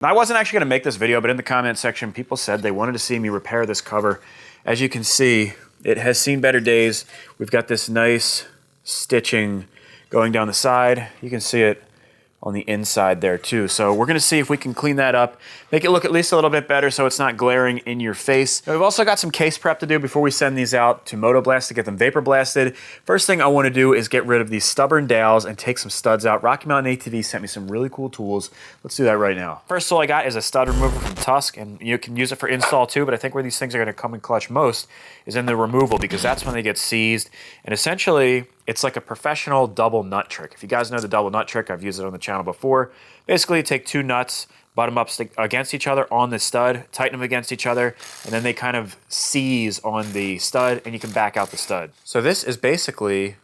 I wasn't actually going to make this video, but in the comment section, people said they wanted to see me repair this cover. As you can see, it has seen better days. We've got this nice stitching going down the side. You can see it on the inside there too. So we're gonna see if we can clean that up, make it look at least a little bit better so it's not glaring in your face. Now, we've also got some case prep to do before we send these out to Moto Blast to get them vapor blasted. First thing I wanna do is get rid of these stubborn dowels and take some studs out. Rocky Mountain ATV sent me some really cool tools. Let's do that right now. First tool I got is a stud remover from Tusk, and you can use it for install too, but I think where these things are gonna come in clutch most is in the removal, because that's when they get seized. And essentially, it's like a professional double nut trick. If you guys know the double nut trick, I've used it on the channel before. Basically, you take two nuts, butt them up against each other on the stud, tighten them against each other, and then they kind of seize on the stud, and you can back out the stud. So this is basically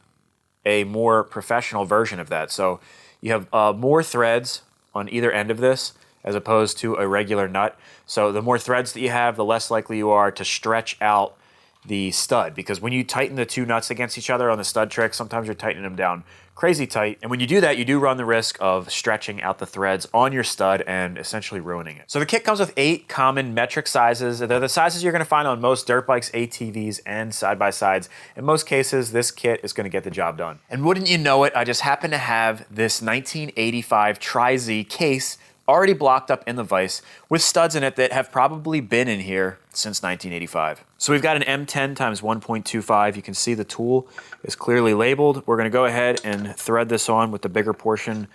a more professional version of that. So you have more threads on either end of this as opposed to a regular nut. So the more threads that you have, the less likely you are to stretch out the stud, because when you tighten the two nuts against each other on the stud trick, sometimes you're tightening them down crazy tight, and when you do that, you do run the risk of stretching out the threads on your stud and essentially ruining it. So the kit comes with 8 common metric sizes. They're the sizes you're gonna find on most dirt bikes, ATVs, and side-by-sides. In most cases, this kit is gonna get the job done. And wouldn't you know it, I just happen to have this 1985 Tri-Z case already blocked up in the vise with studs in it that have probably been in here since 1985. So we've got an M10 times 1.25. You can see the tool is clearly labeled. We're gonna go ahead and thread this on with the bigger portion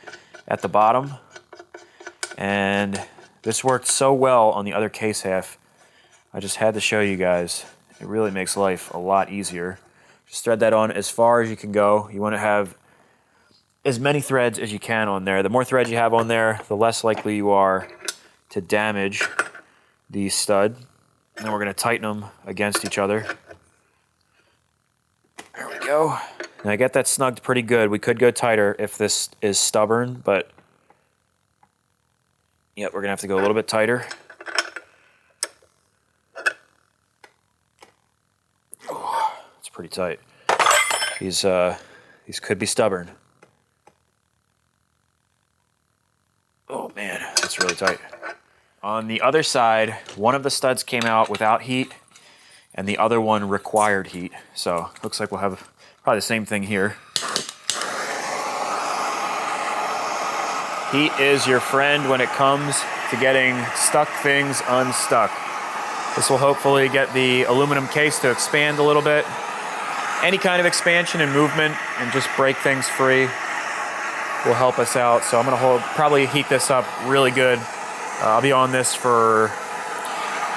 at the bottom. And this worked so well on the other case half, I just had to show you guys. It really makes life a lot easier. Just thread that on as far as you can go. You wanna have as many threads as you can on there. The more threads you have on there, the less likely you are to damage the stud. And then we're gonna tighten them against each other. There we go. And I got that snugged pretty good. We could go tighter if this is stubborn, but yep, we're gonna have to go a little bit tighter. Oh, it's pretty tight. These could be stubborn. Oh man, that's really tight. On the other side, one of the studs came out without heat and the other one required heat. So looks like we'll have probably the same thing here. Heat is your friend when it comes to getting stuck things unstuck. This will hopefully get the aluminum case to expand a little bit. Any kind of expansion and movement and just break things free will help us out. So I'm gonna probably heat this up really good. I'll be on this for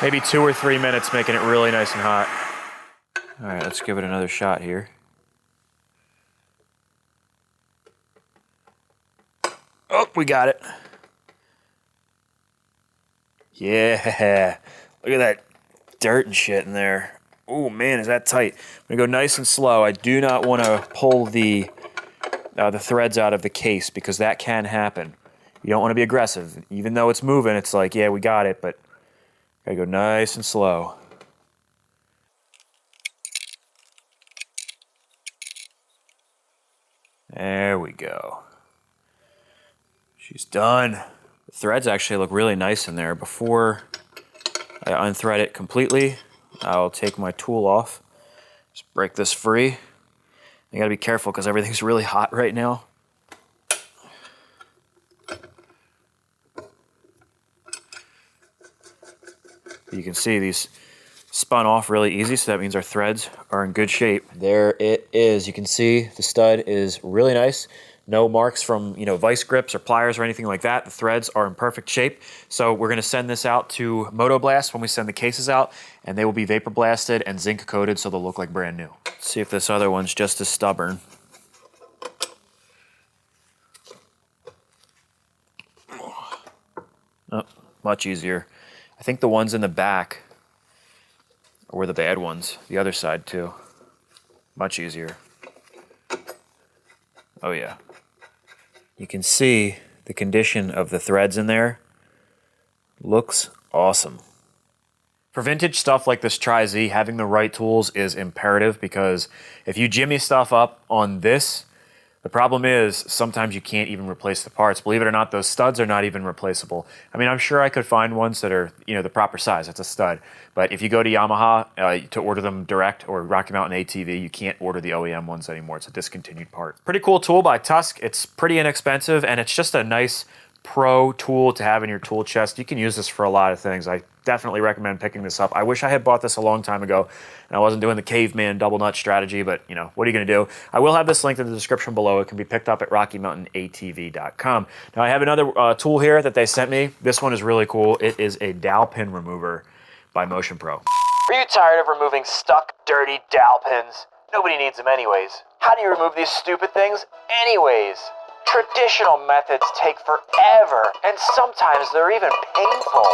maybe 2 or 3 minutes, making it really nice and hot. All right, let's give it another shot here. Oh, we got it. Yeah, look at that dirt and shit in there. Oh man, is that tight. I'm gonna go nice and slow. I do not wanna pull the threads out of the case, because that can happen. You don't want to be aggressive. Even though it's moving, it's like, yeah, we got it, but gotta go nice and slow. There we go. She's done. The threads actually look really nice in there. Before I unthread it completely, I'll take my tool off. Just break this free. You gotta be careful because everything's really hot right now. You can see these spun off really easy, so that means our threads are in good shape. There it is. You can see the stud is really nice. No marks from, vice grips or pliers or anything like that. The threads are in perfect shape. So we're gonna send this out to Moto Blast when we send the cases out, and they will be vapor blasted and zinc coated so they'll look like brand new. Let's see if this other one's just as stubborn. Oh, much easier. I think the ones in the back were the bad ones. The other side too. Much easier. Oh yeah. You can see the condition of the threads in there. Looks awesome. For vintage stuff like this Tri-Z, having the right tools is imperative, because if you jimmy stuff up on this, The problem is sometimes you can't even replace the parts. Believe it or not, those studs are not even replaceable. I mean, I'm sure I could find ones that are, you know, the proper size. That's a stud. But if you go to Yamaha to order them direct, or Rocky Mountain ATV, you can't order the OEM ones anymore. It's a discontinued part. Pretty cool tool by Tusk. It's pretty inexpensive, and it's just a nice pro tool to have in your tool chest. You can use this for a lot of things. I definitely recommend picking this up. I wish I had bought this a long time ago and I wasn't doing the caveman double nut strategy, but you know, what are you gonna do? I will have this linked in the description below. It can be picked up at RockyMountainATV.com. Now I have another tool here that they sent me. This one is really cool. It is a dowel pin remover by Motion Pro. Are you tired of removing stuck, dirty dowel pins? Nobody needs them anyways. How do you remove these stupid things anyways? Traditional methods take forever, and sometimes they're even painful.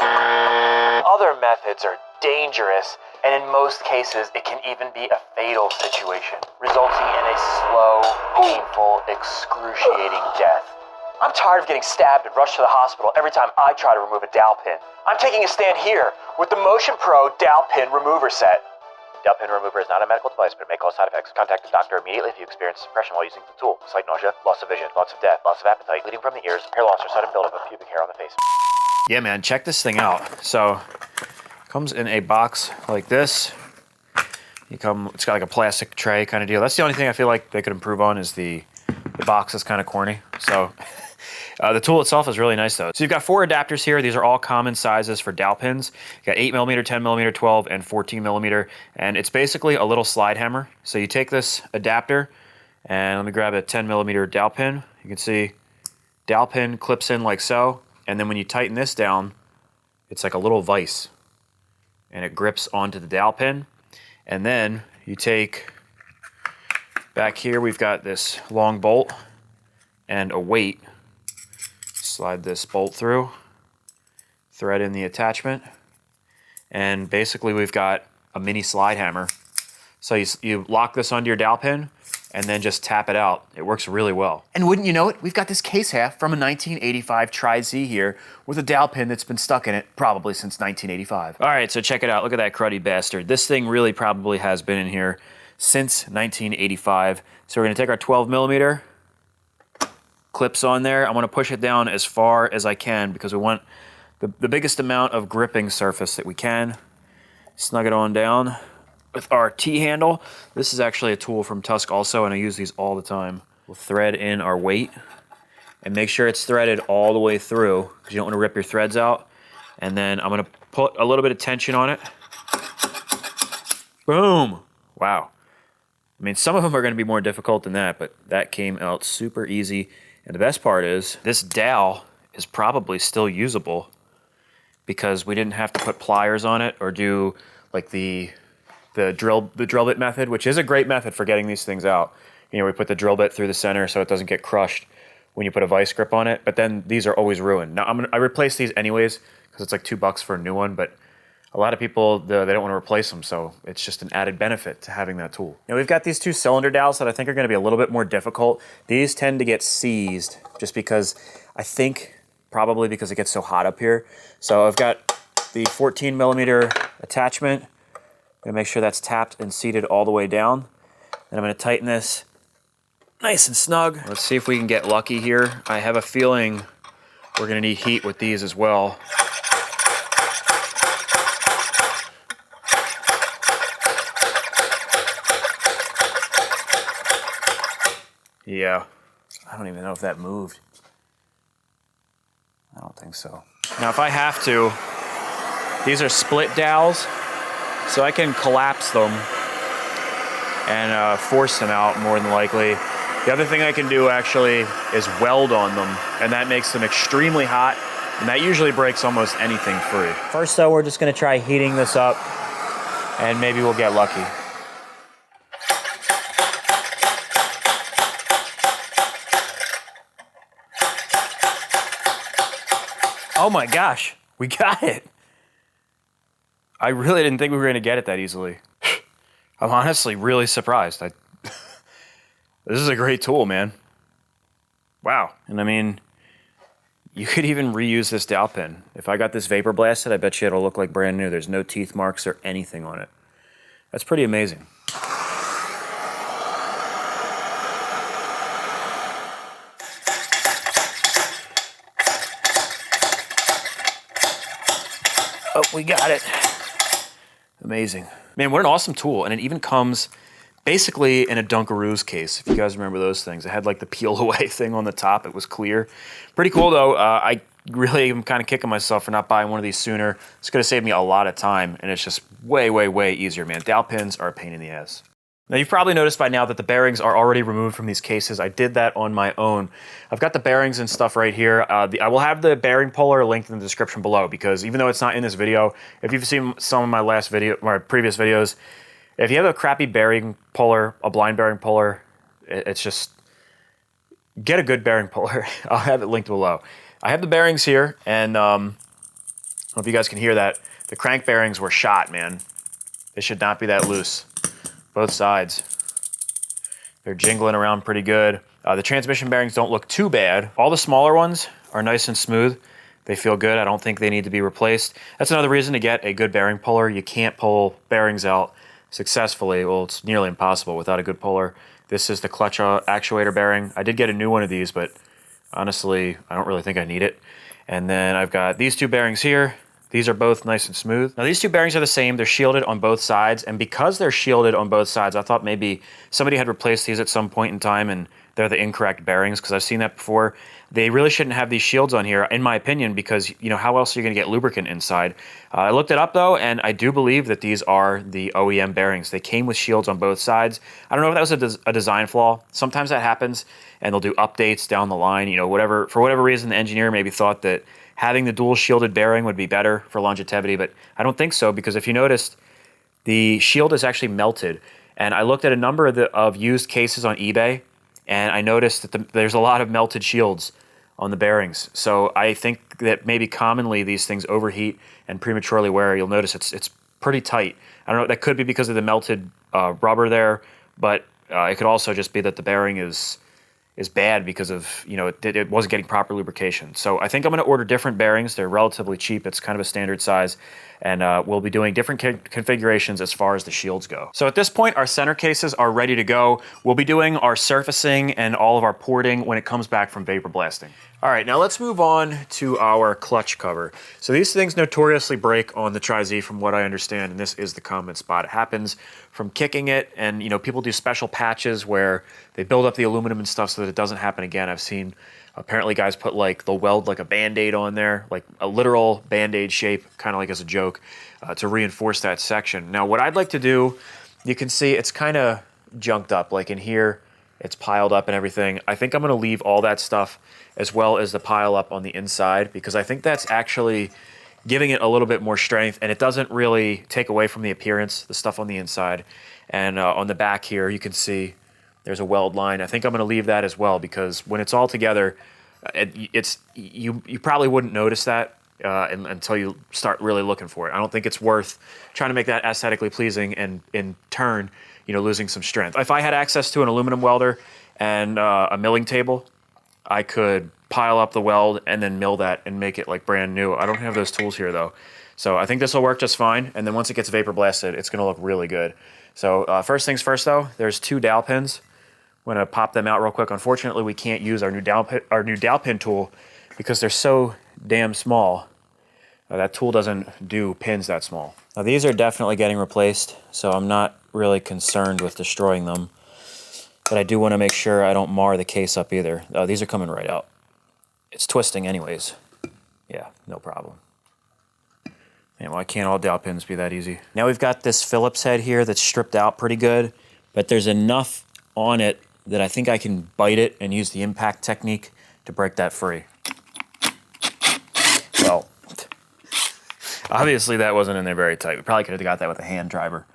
Other methods are dangerous, and in most cases, it can even be a fatal situation, resulting in a slow, painful, excruciating death. I'm tired of getting stabbed and rushed to the hospital every time I try to remove a dowel pin. I'm taking a stand here with the Motion Pro Dowel Pin Remover Set. Dowel pin remover is not a medical device, but it may cause side effects. Contact the doctor immediately if you experience suppression while using the tool. Slight nausea, loss of vision, loss of death, loss of appetite, bleeding from the ears, hair loss, or sudden buildup of pubic hair on the face. Yeah, man, check this thing out. So, comes in a box like this. It's got like a plastic tray kind of deal. That's the only thing I feel like they could improve on is the box is kind of corny. So, the tool itself is really nice though. So you've got 4 adapters here. These are all common sizes for dowel pins. You got 8mm, 10mm, 12, and 14mm. And it's basically a little slide hammer. So you take this adapter and let me grab a 10mm dowel pin. You can see dowel pin clips in like so. And then when you tighten this down, it's like a little vise. And it grips onto the dowel pin. And then you take, back here we've got this long bolt and a weight. Slide this bolt through, thread in the attachment, and basically we've got a mini slide hammer. So you lock this onto your dowel pin and then just tap it out. It works really well. And wouldn't you know it, we've got this case half from a 1985 Tri-Z here with a dowel pin that's been stuck in it probably since 1985. All right, so check it out. Look at that cruddy bastard. This thing really probably has been in here since 1985. So we're gonna take our 12mm, clips on there. I want to push it down as far as I can because we want the biggest amount of gripping surface that we can. Snug it on down with our T-handle. This is actually a tool from Tusk also, and I use these all the time. We'll thread in our weight and make sure it's threaded all the way through because you don't want to rip your threads out. And then I'm going to put a little bit of tension on it. Boom! Wow. I mean, some of them are going to be more difficult than that, but that came out super easy. And the best part is, this dowel is probably still usable because we didn't have to put pliers on it or do like the drill bit method, which is a great method for getting these things out. You know, we put the drill bit through the center so it doesn't get crushed when you put a vice grip on it, but then these are always ruined. Now I replace these anyways because it's like $2 for a new one, but a lot of people, they don't want to replace them, so it's just an added benefit to having that tool. Now we've got these 2 cylinder dowels that I think are going to be a little bit more difficult. These tend to get seized just because, I think, probably because it gets so hot up here. So I've got the 14mm attachment. I'm going to make sure that's tapped and seated all the way down. Then I'm going to tighten this nice and snug. Let's see if we can get lucky here. I have a feeling we're going to need heat with these as well. Yeah, I don't even know if that moved. I don't think so. Now, if I have to, these are split dowels, so I can collapse them and force them out more than likely. The other thing I can do actually is weld on them, and that makes them extremely hot, and that usually breaks almost anything free. First though, we're just gonna try heating this up, and maybe we'll get lucky. Oh my gosh, we got it. I really didn't think we were gonna get it that easily. I'm honestly really surprised. This is a great tool, man. Wow. And I mean, you could even reuse this dowel pin. If I got this vapor blasted, I bet you it'll look like brand new. There's no teeth marks or anything on it. That's pretty amazing. Oh, we got it. Amazing. Man, what an awesome tool. And it even comes basically in a Dunkaroos case, if you guys remember those things. It had like the peel away thing on the top. It was clear. Pretty cool though. I really am kind of kicking myself for not buying one of these sooner. It's going to save me a lot of time, and it's just way, way, way easier, man. Dowel pins are a pain in the ass. Now, you've probably noticed by now that the bearings are already removed from these cases. I did that on my own. I've got the bearings and stuff right here. I will have the bearing puller linked in the description below, because even though it's not in this video, if you've seen some of my previous videos, if you have a crappy bearing puller, a blind bearing puller, it's just, get a good bearing puller. I'll have it linked below. I have the bearings here, and I don't know if you guys can hear that. The crank bearings were shot, man. They should not be that loose. Both sides. They're jingling around pretty good. The transmission bearings don't look too bad. All the smaller ones are nice and smooth. They feel good. I don't think they need to be replaced. That's another reason to get a good bearing puller. You can't pull bearings out successfully. Well, it's nearly impossible without a good puller. This is the clutch actuator bearing. I did get a new one of these, but honestly, I don't really think I need it. And then I've got these two bearings here. These are both nice and smooth. Now, these two bearings are the same. They're shielded on both sides. And because they're shielded on both sides, I thought maybe somebody had replaced these at some point in time and they're the incorrect bearings, because I've seen that before. They really shouldn't have these shields on here, in my opinion, because, you know, how else are you going to get lubricant inside? I looked it up, though, and I do believe that these are the OEM bearings. They came with shields on both sides. I don't know if that was a design flaw. Sometimes that happens, and they'll do updates down the line. You know, for whatever reason, the engineer maybe thought that having the dual shielded bearing would be better for longevity, but I don't think so, because if you noticed, the shield is actually melted. And I looked at a number of used cases on eBay, and I noticed that there's a lot of melted shields on the bearings. So I think that maybe commonly these things overheat and prematurely wear. You'll notice it's pretty tight. I don't know, that could be because of the melted rubber there, but it could also just be that the bearing is bad because of, you know, it wasn't getting proper lubrication. So I think I'm going to order different bearings. They're relatively cheap. It's kind of a standard size. And we'll be doing different configurations as far as the shields go. So at this point, our center cases are ready to go. We'll be doing our surfacing and all of our porting when it comes back from vapor blasting. All right, now let's move on to our clutch cover. So these things notoriously break on the Tri-Z from what I understand, and this is the common spot. It happens from kicking it, and, you know, people do special patches where they build up the aluminum and stuff so that it doesn't happen again. I've seen apparently guys put they'll weld like a Band-Aid on there, like a literal Band-Aid shape, kind of like as a joke, to reinforce that section. Now what I'd like to do, you can see it's kind of junked up, like in here, it's piled up and everything. I think I'm gonna leave all that stuff as well as the pile up on the inside, because I think that's actually giving it a little bit more strength, and it doesn't really take away from the appearance, the stuff on the inside. And on the back here, you can see there's a weld line. I think I'm gonna leave that as well, because when it's all together, you probably wouldn't notice that until you start really looking for it. I don't think it's worth trying to make that aesthetically pleasing and in turn, you know, losing some strength. If I had access to an aluminum welder and a milling table, I could pile up the weld and then mill that and make it like brand new. I don't have those tools here though. So I think this will work just fine. And then once it gets vapor blasted, it's gonna look really good. So first things first though, there's 2 dowel pins. I'm gonna pop them out real quick. Unfortunately, we can't use our new dowel pin tool because they're so damn small. That tool doesn't do pins that small. Now these are definitely getting replaced, so I'm not really concerned with destroying them. But I do want to make sure I don't mar the case up either. These are coming right out. It's twisting anyways. Yeah, no problem. Man, why can't all dowel pins be that easy? Now we've got this Phillips head here that's stripped out pretty good, but there's enough on it that I think I can bite it and use the impact technique to break that free. Well, obviously that wasn't in there very tight. We probably could have got that with a hand driver.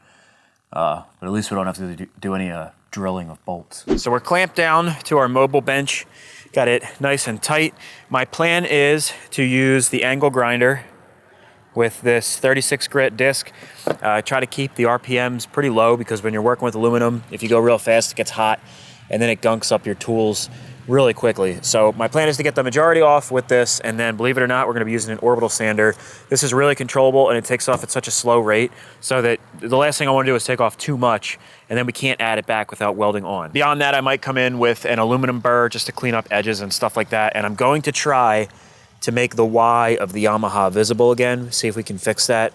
But at least we don't have to do any drilling of bolts. So we're clamped down to our mobile bench. Got it nice and tight. My plan is to use the angle grinder with this 36 grit disc. Try to keep the RPMs pretty low, because when you're working with aluminum, if you go real fast, it gets hot and then it gunks up your tools really quickly. So my plan is to get the majority off with this, and then believe it or not, we're gonna be using an orbital sander. This is really controllable and it takes off at such a slow rate so that the last thing I wanna do is take off too much and then we can't add it back without welding on. Beyond that, I might come in with an aluminum burr just to clean up edges and stuff like that. And I'm going to try to make the Y of the Yamaha visible again. See if we can fix that.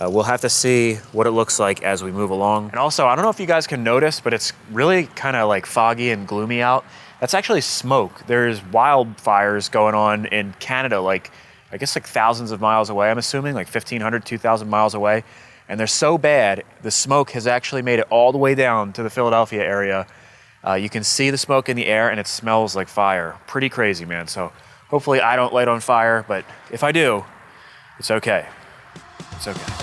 We'll have to see what it looks like as we move along. And also, I don't know if you guys can notice, but it's really kind of like foggy and gloomy out. That's actually smoke. There's wildfires going on in Canada, like, I guess like thousands of miles away, I'm assuming, like 1,500, 2,000 miles away. And they're so bad, the smoke has actually made it all the way down to the Philadelphia area. You can see the smoke in the air and it smells like fire. Pretty crazy, man. So hopefully I don't light on fire, but if I do, it's okay. It's okay.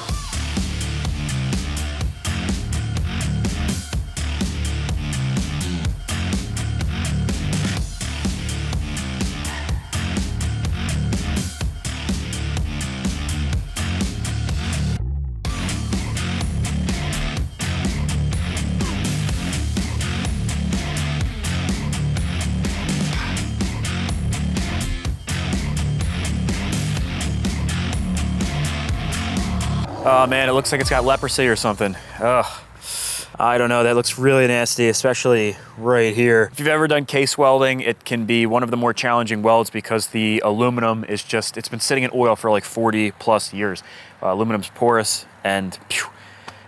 Oh man, it looks like it's got leprosy or something. Ugh. I don't know, that looks really nasty, especially right here. If you've ever done case welding, it can be one of the more challenging welds because the aluminum is just, it's been sitting in oil for like 40 plus years. Aluminum's porous and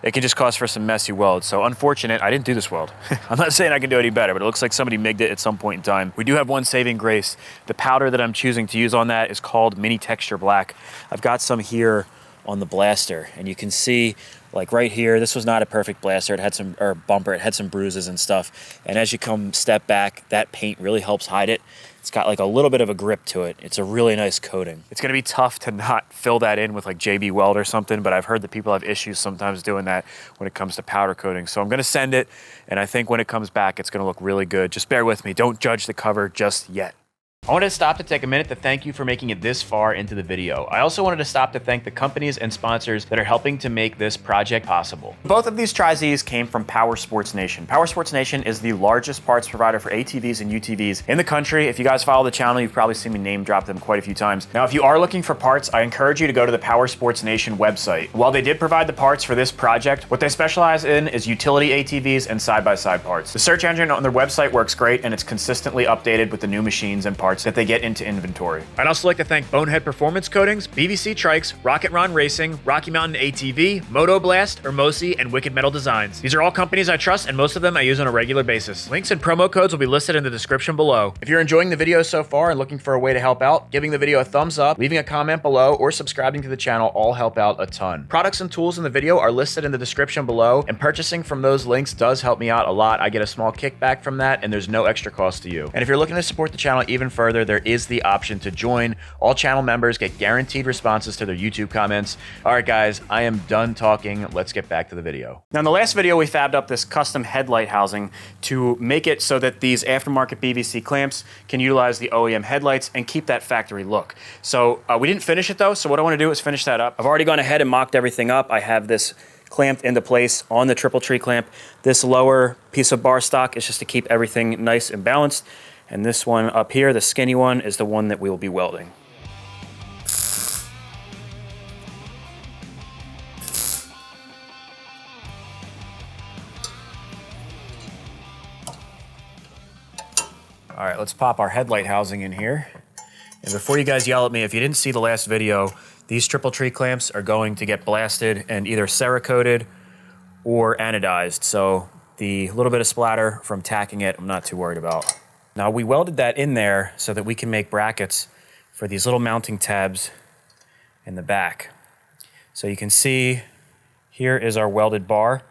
it can just cause for some messy welds. So unfortunate, I didn't do this weld. I'm not saying I can do any better, but it looks like somebody MIG'd it at some point in time. We do have one saving grace. The powder that I'm choosing to use on that is called Mini Texture Black. I've got some here on the blaster, and you can see like right here, this was not a perfect blaster. It had some, or bumper, it had some bruises and stuff. And as you come step back, that paint really helps hide it. It's got like a little bit of a grip to it. It's a really nice coating. It's gonna be tough to not fill that in with like JB Weld or something, but I've heard that people have issues sometimes doing that when it comes to powder coating. So I'm gonna send it, and I think when it comes back, it's gonna look really good. Just bear with me, don't judge the cover just yet. I wanted to stop to take a minute to thank you for making it this far into the video. I also wanted to stop to thank the companies and sponsors that are helping to make this project possible. Both of these Tri-Z's came from Power Sports Nation. Power Sports Nation is the largest parts provider for ATVs and UTVs in the country. If you guys follow the channel, you've probably seen me name drop them quite a few times. Now, if you are looking for parts, I encourage you to go to the Power Sports Nation website. While they did provide the parts for this project, what they specialize in is utility ATVs and side-by-side parts. The search engine on their website works great, and it's consistently updated with the new machines and parts that they get into inventory. I'd also like to thank Bonehead Performance Coatings, BBC Trikes, Rocket Ron Racing, Rocky Mountain ATV, Moto Blast, Hermosi, and Wicked Metal Designs. These are all companies I trust, and most of them I use on a regular basis. Links and promo codes will be listed in the description below. If you're enjoying the video so far and looking for a way to help out, giving the video a thumbs up, leaving a comment below, or subscribing to the channel all help out a ton. Products and tools in the video are listed in the description below, and purchasing from those links does help me out a lot. I get a small kickback from that, and there's no extra cost to you. And if you're looking to support the channel even further, there is the option to join. All channel members get guaranteed responses to their YouTube comments. All right, guys, I am done talking. Let's get back to the video. Now, in the last video, we fabbed up this custom headlight housing to make it so that these aftermarket BVC clamps can utilize the OEM headlights and keep that factory look. So we didn't finish it though, so what I want to do is finish that up. I've already gone ahead and mocked everything up. I have this clamped into place on the triple tree clamp. This lower piece of bar stock is just to keep everything nice and balanced. And this one up here, the skinny one, is the one that we will be welding. All right, let's pop our headlight housing in here. And before you guys yell at me, if you didn't see the last video, these triple tree clamps are going to get blasted and either Cerakoted or anodized. So the little bit of splatter from tacking it, I'm not too worried about. Now, we welded that in there so that we can make brackets for these little mounting tabs in the back. So you can see here is our welded bar,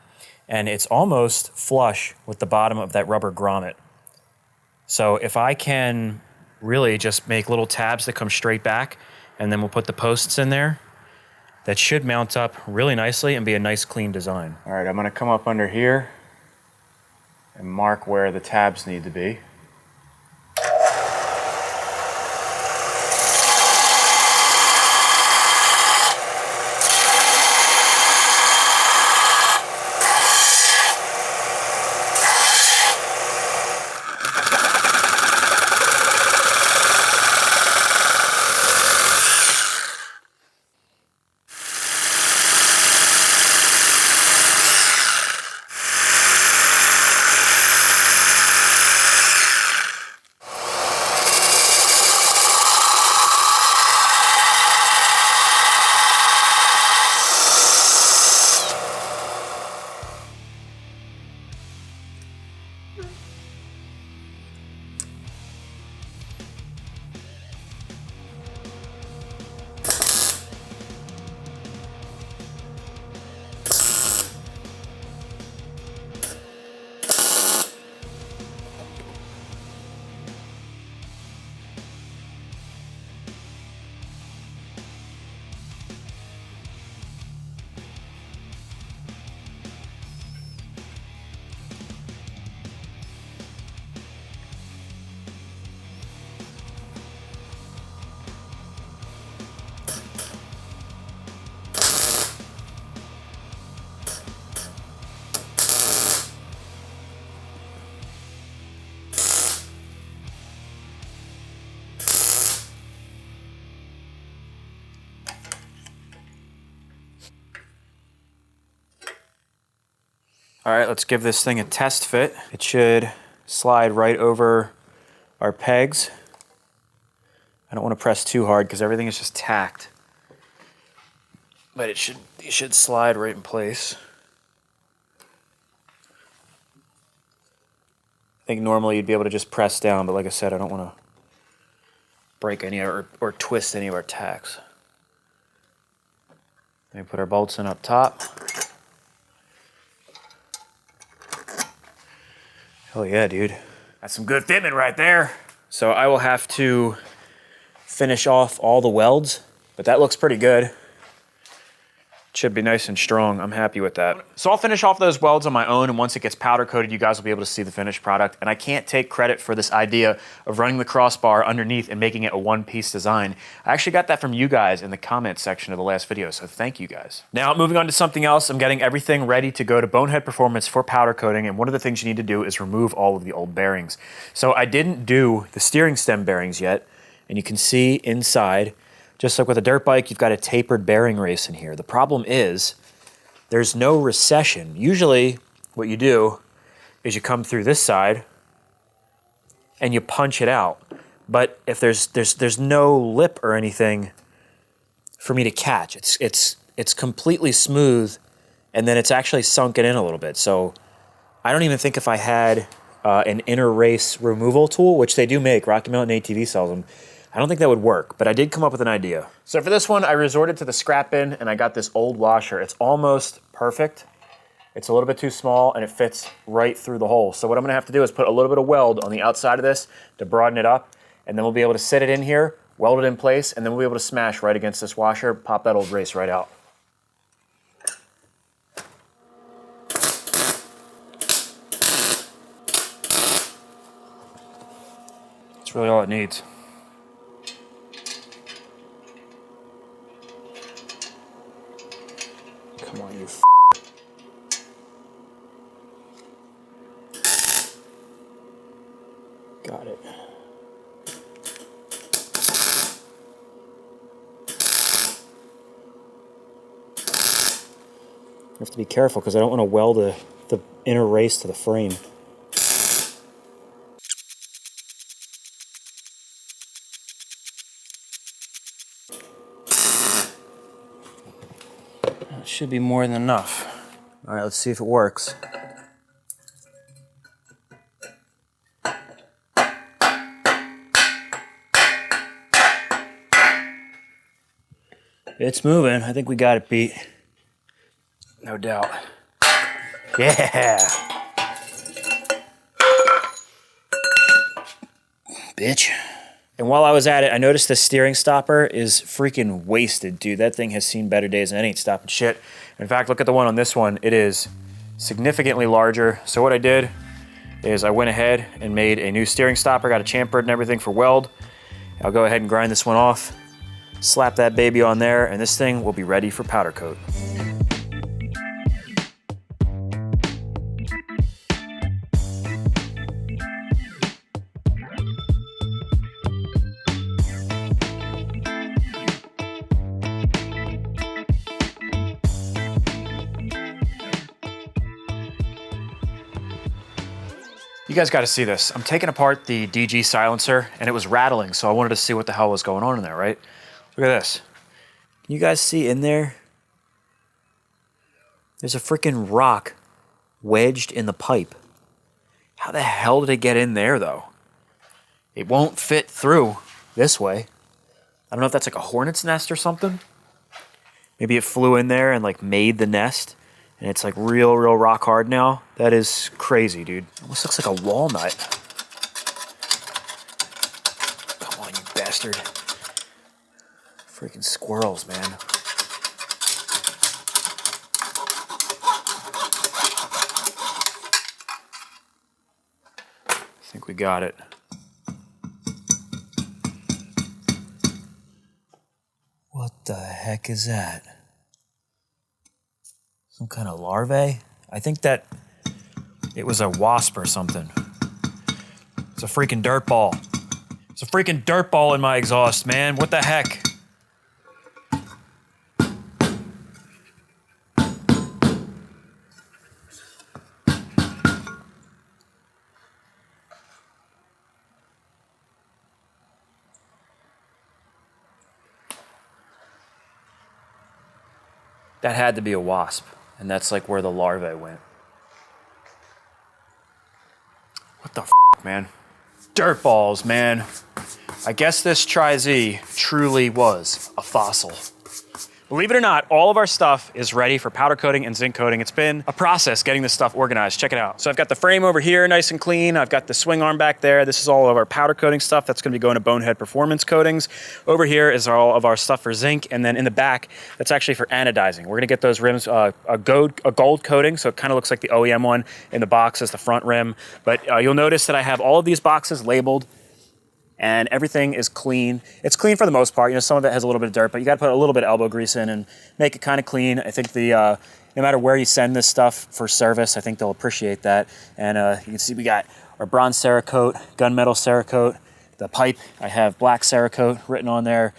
and it's almost flush with the bottom of that rubber grommet. So if I can really just make little tabs that come straight back, and then we'll put the posts in there, that should mount up really nicely and be a nice clean design. All right, I'm gonna come up under here and mark where the tabs need to be. All right, let's give this thing a test fit. It should slide right over our pegs. I don't want to press too hard because everything is just tacked. But it should slide right in place. I think normally you'd be able to just press down, but like I said, I don't want to break any or twist any of our tacks. Let me put our bolts in up top. Hell yeah, dude. That's some good fitment right there. So I will have to finish off all the welds, but that looks pretty good. Should be nice and strong. I'm happy with that. So I'll finish off those welds on my own, and once it gets powder coated, you guys will be able to see the finished product. And I can't take credit for this idea of running the crossbar underneath and making it a one-piece design. I actually got that from you guys in the comment section of the last video, so thank you guys. Now, moving on to something else, I'm getting everything ready to go to Bonehead Performance for powder coating, and one of the things you need to do is remove all of the old bearings. So I didn't do the steering stem bearings yet, and you can see inside, just like with a dirt bike, you've got a tapered bearing race in here. The problem is there's no recession. Usually what you do is you come through this side and you punch it out. But if there's no lip or anything for me to catch, it's completely smooth, and then it's actually sunken in a little bit. So I don't even think if I had an inner race removal tool, which they do make, Rocky Mountain ATV sells them, I don't think that would work, but I did come up with an idea. So for this one, I resorted to the scrap bin, and I got this old washer. It's almost perfect. It's a little bit too small, and it fits right through the hole. So what I'm gonna have to do is put a little bit of weld on the outside of this to broaden it up, and then we'll be able to sit it in here, weld it in place, and then we'll be able to smash right against this washer, pop that old race right out. That's really all it needs. Come on, you Got it. You have to be careful because I don't want to weld the inner race to the frame. That should be more than enough. All right, let's see if it works. It's moving. I think we got it beat. No doubt. Yeah. Bitch. And while I was at it, I noticed the steering stopper is freaking wasted, dude. That thing has seen better days and it ain't stopping shit. In fact, look at the one on this one. It is significantly larger. So what I did is I went ahead and made a new steering stopper, got a chamfered and everything for weld. I'll go ahead and grind this one off, slap that baby on there, and this thing will be ready for powder coat. You guys got to see this. I'm taking apart the DG silencer and it was rattling, so I wanted to see what the hell was going on in there, right? Look at this. Can you guys see in there? There's a freaking rock wedged in the pipe. How the hell did it get in there, though? It won't fit through this way. I don't know if that's like a hornet's nest or something. Maybe it flew in there and like made the nest. And it's like real rock hard now. That is crazy, dude. Almost looks like a walnut. Come on, you bastard. Freaking squirrels, man. I think we got it. What the heck is that? Some kind of larvae? I think that it was a wasp or something. It's a freaking dirt ball. It's a freaking dirt ball in my exhaust, man. What the heck? That had to be a wasp, and that's like where the larvae went. What the f, man? Dirt balls, man. I guess this Tri-Z truly was a fossil. Believe it or not, all of our stuff is ready for powder coating and zinc coating. It's been a process getting this stuff organized. Check it out. So I've got the frame over here nice and clean. I've got the swing arm back there. This is all of our powder coating stuff. That's gonna be going to Bonehead Performance Coatings. Over here is all of our stuff for zinc. And then in the back, that's actually for anodizing. We're gonna get those rims a gold coating, so it kind of looks like the OEM one. In the box is the front rim. But you'll notice that I have all of these boxes labeled, and everything is clean. It's clean for the most part. You know, some of it has a little bit of dirt, but you gotta put a little bit of elbow grease in and make it kind of clean. I think no matter where you send this stuff for service, I think they'll appreciate that. And you can see we got our bronze Cerakote, gunmetal Cerakote, the pipe, I have black Cerakote written on there,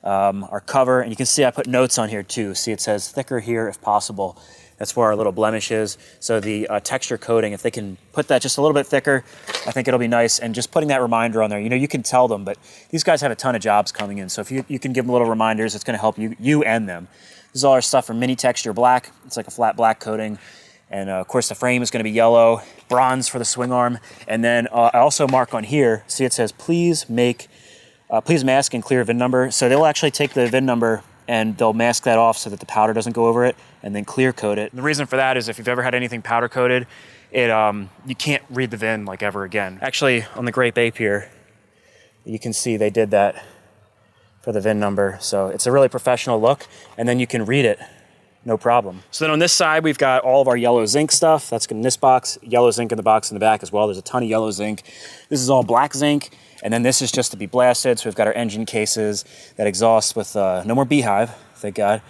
our cover, and you can see I put notes on here too. See, it says thicker here if possible. That's where our little blemish is. So the texture coating, if they can put that just a little bit thicker, I think it'll be nice. And just putting that reminder on there, you know, you can tell them, but these guys have a ton of jobs coming in. So if you can give them little reminders, it's gonna help you and them. This is all our stuff from Mini Texture Black. It's like a flat black coating. And of course the frame is gonna be yellow, bronze for the swing arm. And then I also mark on here, see it says, please mask and clear VIN number. So they'll actually take the VIN number and they'll mask that off so that the powder doesn't go over it, and then clear coat it. And the reason for that is if you've ever had anything powder coated, you can't read the VIN like ever again. Actually, on the Grape Ape here, you can see they did that for the VIN number. So it's a really professional look, and then you can read it, no problem. So then on this side, we've got all of our yellow zinc stuff. That's in this box, yellow zinc in the box in the back as well. There's a ton of yellow zinc. This is all black zinc. And then this is just to be blasted. So we've got our engine cases that exhaust with no more beehive, thank God,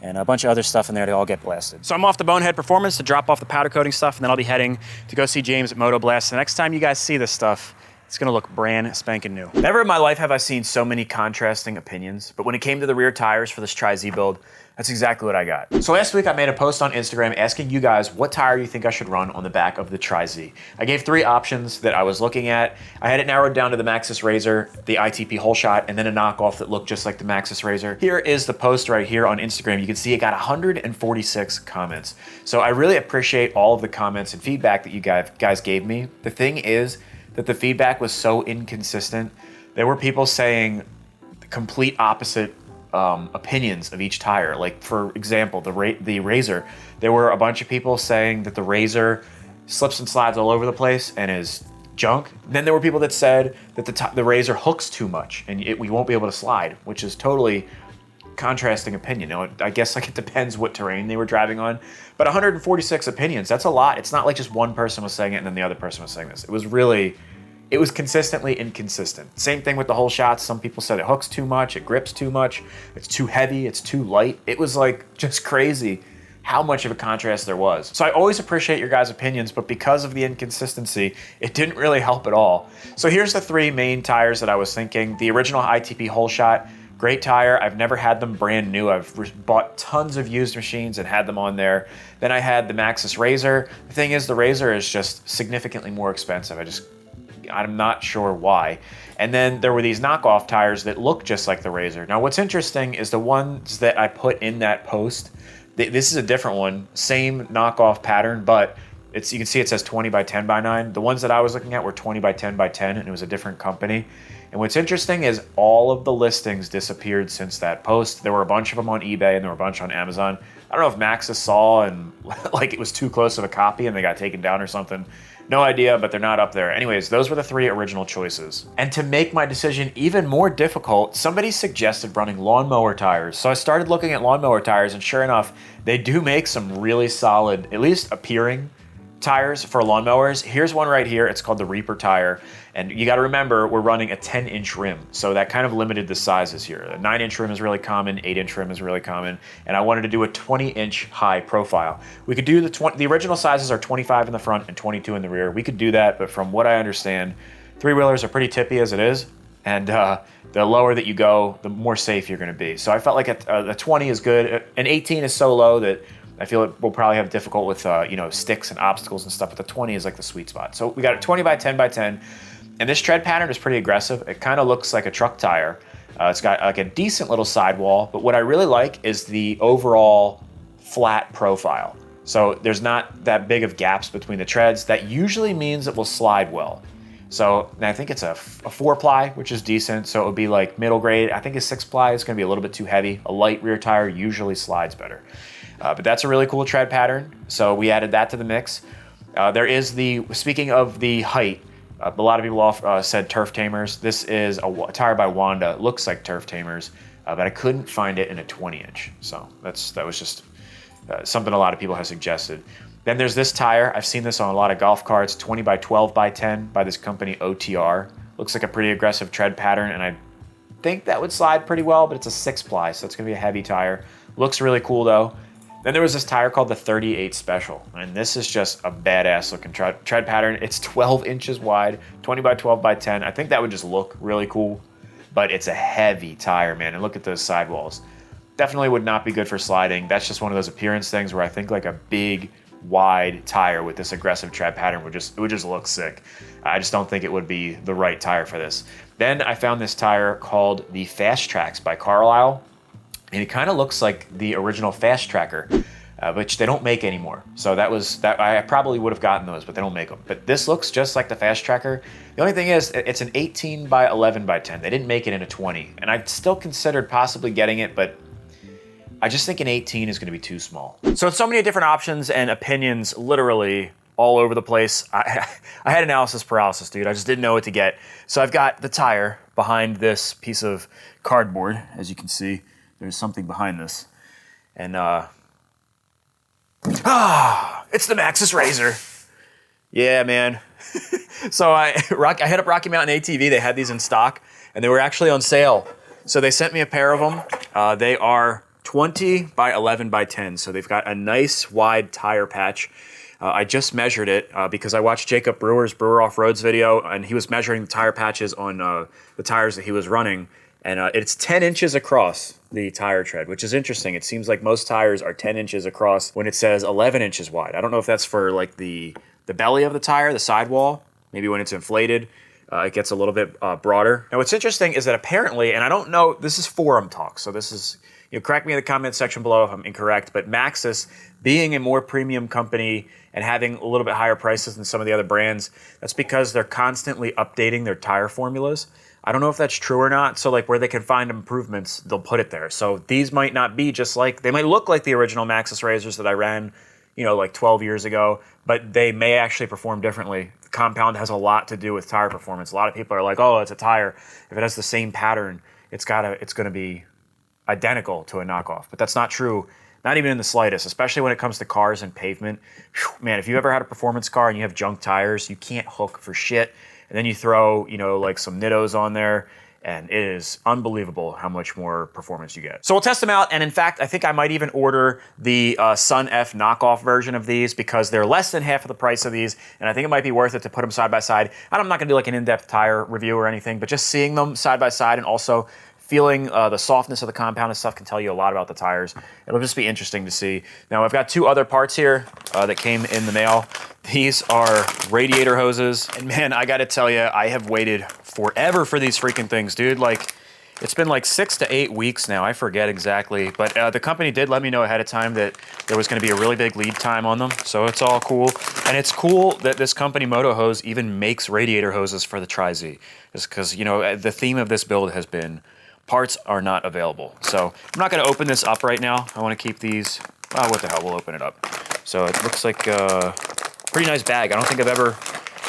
and a bunch of other stuff in there to all get blasted. So I'm off to Bonehead Performance to drop off the powder coating stuff, and then I'll be heading to go see James at Moto Blast. The next time you guys see this stuff, it's gonna look brand spanking new. Never in my life have I seen so many contrasting opinions, but when it came to the rear tires for this Tri-Z build, that's exactly what I got. So last week I made a post on Instagram asking you guys what tire you think I should run on the back of the Tri-Z. I gave 3 options that I was looking at. I had it narrowed down to the Maxxis Razor, the ITP Whole Shot, and then a knockoff that looked just like the Maxxis Razor. Here is the post right here on Instagram. You can see it got 146 comments. So I really appreciate all of the comments and feedback that you guys gave me. The thing is that the feedback was so inconsistent. There were people saying the complete opposite opinions of each tire. Like for example, the Razor, there were a bunch of people saying that the Razor slips and slides all over the place and is junk. Then there were people that said that the Razor hooks too much and we won't be able to slide, which is totally contrasting opinion. You know, I guess like it depends what terrain they were driving on, but 146 opinions, that's a lot. It's not like just one person was saying it and then the other person was saying this. It was consistently inconsistent. Same thing with the whole shots. Some people said it hooks too much, it grips too much, it's too heavy, it's too light. It was like just crazy how much of a contrast there was. So I always appreciate your guys' opinions, but because of the inconsistency, it didn't really help at all. So here's the 3 main tires that I was thinking. The original ITP Whole Shot, great tire. I've never had them brand new. I've bought tons of used machines and had them on there. Then I had the Maxxis Razor. The thing is, the Razor is just significantly more expensive. I'm not sure why. And then there were these knockoff tires that look just like the Razor. Now what's interesting is the ones that I put in that post, this is a different one, same knockoff pattern, but you can see it says 20 by 10 by 9. The ones that I was looking at were 20 by 10 by 10, and it was a different company. And what's interesting is all of the listings disappeared since that post. There were a bunch of them on eBay and there were a bunch on Amazon. I don't know if Maxxis saw and like it was too close of a copy and they got taken down or something. No idea, but they're not up there. Anyways, those were the 3 original choices. And to make my decision even more difficult, somebody suggested running lawnmower tires. So I started looking at lawnmower tires, and sure enough, they do make some really solid, at least appearing, tires for lawnmowers. Here's one right here. It's called the Reaper tire. And you got to remember, we're running a 10-inch rim. So that kind of limited the sizes here. A 9-inch rim is really common, 8-inch rim is really common. And I wanted to do a 20-inch high profile. We could do the original sizes are 25 in the front and 22 in the rear. We could do that, but from what I understand, 3-wheelers are pretty tippy as it is. And the lower that you go, the more safe you're going to be. So I felt like a 20 is good. An 18 is so low that I feel it will probably have difficult with sticks and obstacles and stuff, but the 20 is like the sweet spot. So we got a 20 by 10 by 10, and this tread pattern is pretty aggressive. It kind of looks like a truck tire. It's got like a decent little sidewall, but what I really like is the overall flat profile. So there's not that big of gaps between the treads. That usually means it will slide well. So I think it's a 4-ply, which is decent. So it would be like middle grade. I think a 6-ply is gonna be a little bit too heavy. A light rear tire usually slides better. But that's a really cool tread pattern. So we added that to the mix. There is speaking of the height, a lot of people said Turf Tamers. This is a tire by Wanda. It looks like Turf Tamers, but I couldn't find it in a 20-inch. So that was just something a lot of people have suggested. Then there's this tire. I've seen this on a lot of golf carts, 20 by 12 by 10 by this company OTR. Looks like a pretty aggressive tread pattern, and I think that would slide pretty well, but it's a 6-ply, so it's gonna be a heavy tire. Looks really cool though. Then there was this tire called the 38 Special, and this is just a badass looking tread pattern. It's 12 inches wide, 20 by 12 by 10. I think that would just look really cool, but it's a heavy tire, man, and look at those sidewalls. Definitely would not be good for sliding. That's just one of those appearance things where I think like a big, wide tire with this aggressive tread pattern would just look sick. I just don't think it would be the right tire for this. Then I found this tire called the Fast Tracks by Carlisle, and it kind of looks like the original Fast Tracker, which they don't make anymore. So I probably would have gotten those, but they don't make them. But this looks just like the Fast Tracker. The only thing is, it's an 18 by 11 by 10. They didn't make it in a 20, and I still considered possibly getting it, but I just think an 18 is gonna be too small. So it's so many different options and opinions literally all over the place. I had analysis paralysis, dude. I just didn't know what to get. So I've got the tire behind this piece of cardboard. As you can see, there's something behind this. And it's the Maxxis Razor. Yeah, man. So I hit up Rocky Mountain ATV. They had these in stock, and they were actually on sale. So they sent me a pair of them. They are 20 by 11 by 10. So they've got a nice wide tire patch. I just measured it because I watched Jacob Brewer's Brewer Off-Roads video, and he was measuring the tire patches on the tires that he was running. And it's 10 inches across the tire tread, which is interesting. It seems like most tires are 10 inches across when it says 11 inches wide. I don't know if that's for like the belly of the tire, the sidewall. Maybe when it's inflated, it gets a little bit broader. Now, what's interesting is that apparently, and I don't know, this is forum talk, so this is, correct me in the comment section below if I'm incorrect, but Maxxis, being a more premium company and having a little bit higher prices than some of the other brands, that's because they're constantly updating their tire formulas. I don't know if that's true or not. So like where they can find improvements, they'll put it there. So these might not be just like, they might look like the original Maxxis Razors that I ran, like 12 years ago, but they may actually perform differently. The compound has a lot to do with tire performance. A lot of people are like, oh, it's a tire. If it has the same pattern, it's going to be identical to a knockoff. But that's not true, not even in the slightest, especially when it comes to cars and pavement. Whew, man, if you ever had a performance car and you have junk tires, you can't hook for shit. And then you throw, like some Nittos on there, and it is unbelievable how much more performance you get. So we'll test them out, and in fact, I think I might even order the Sun F knockoff version of these because they're less than half of the price of these, and I think it might be worth it to put them side by side. I'm not gonna do like an in-depth tire review or anything, but just seeing them side by side and also feeling the softness of the compound and stuff can tell you a lot about the tires. It'll just be interesting to see. Now, I've got two other parts here that came in the mail. These are radiator hoses. And man, I gotta tell you, I have waited forever for these freaking things, dude. Like, it's been like 6 to 8 weeks now. I forget exactly. But the company did let me know ahead of time that there was gonna be a really big lead time on them. So it's all cool. And it's cool that this company, Moto Hose, even makes radiator hoses for the Tri-Z. Just because, the theme of this build has been parts are not available. So I'm not gonna open this up right now. I wanna keep these, oh, what the hell, we'll open it up. So it looks like a pretty nice bag. I don't think I've ever,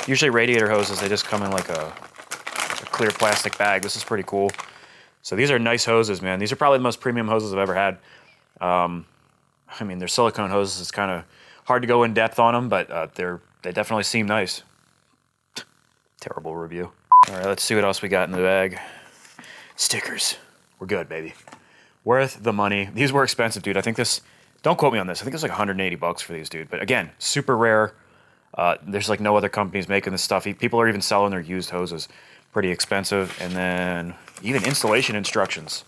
usually radiator hoses, they just come in like a clear plastic bag. This is pretty cool. So these are nice hoses, man. These are probably the most premium hoses I've ever had. I mean, they're silicone hoses. It's kind of hard to go in depth on them, but they definitely seem nice. Terrible review. All right, let's see what else we got in the bag. Stickers. We're good, baby. Worth the money. These were expensive, dude. I think this, don't quote me on this, I think it's like 180 bucks for these, dude. But again, super rare. There's like no other companies making this stuff. People are even selling their used hoses. Pretty expensive. And then even installation instructions.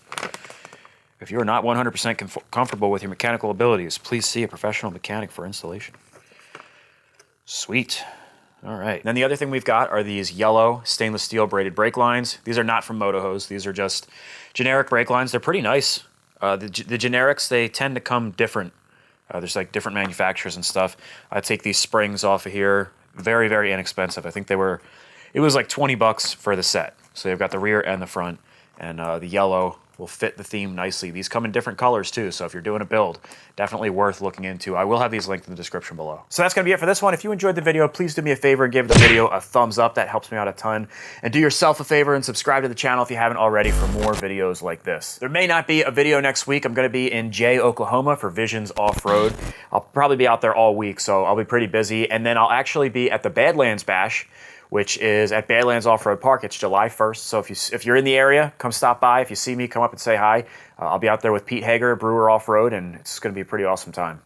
If you're not 100% comfortable with your mechanical abilities, please see a professional mechanic for installation. Sweet. All right. Then the other thing we've got are these yellow stainless steel braided brake lines. These are not from Moto Hose. These are just generic brake lines. They're pretty nice. The generics, they tend to come different There's like different manufacturers and stuff. I take these springs off of here. Very, very inexpensive. I think it was like 20 bucks for the set. So you've got the rear and the front, and the yellow will fit the theme nicely. These come in different colors too, so if you're doing a build, definitely worth looking into. I will have these linked in the description below. So that's gonna be it for this one. If you enjoyed the video, please do me a favor and give the video a thumbs up. That helps me out a ton. And do yourself a favor and subscribe to the channel if you haven't already for more videos like this. There may not be a video next week. I'm gonna be in Jay, Oklahoma for Visions Off-Road. I'll probably be out there all week, so I'll be pretty busy. And then I'll actually be at the Badlands Bash, which is at Badlands Off-Road Park. It's July 1st, so if you're in the area, come stop by. If you see me, come up and say hi. I'll be out there with Pete Hager, Brewer Off-Road, and it's going to be a pretty awesome time.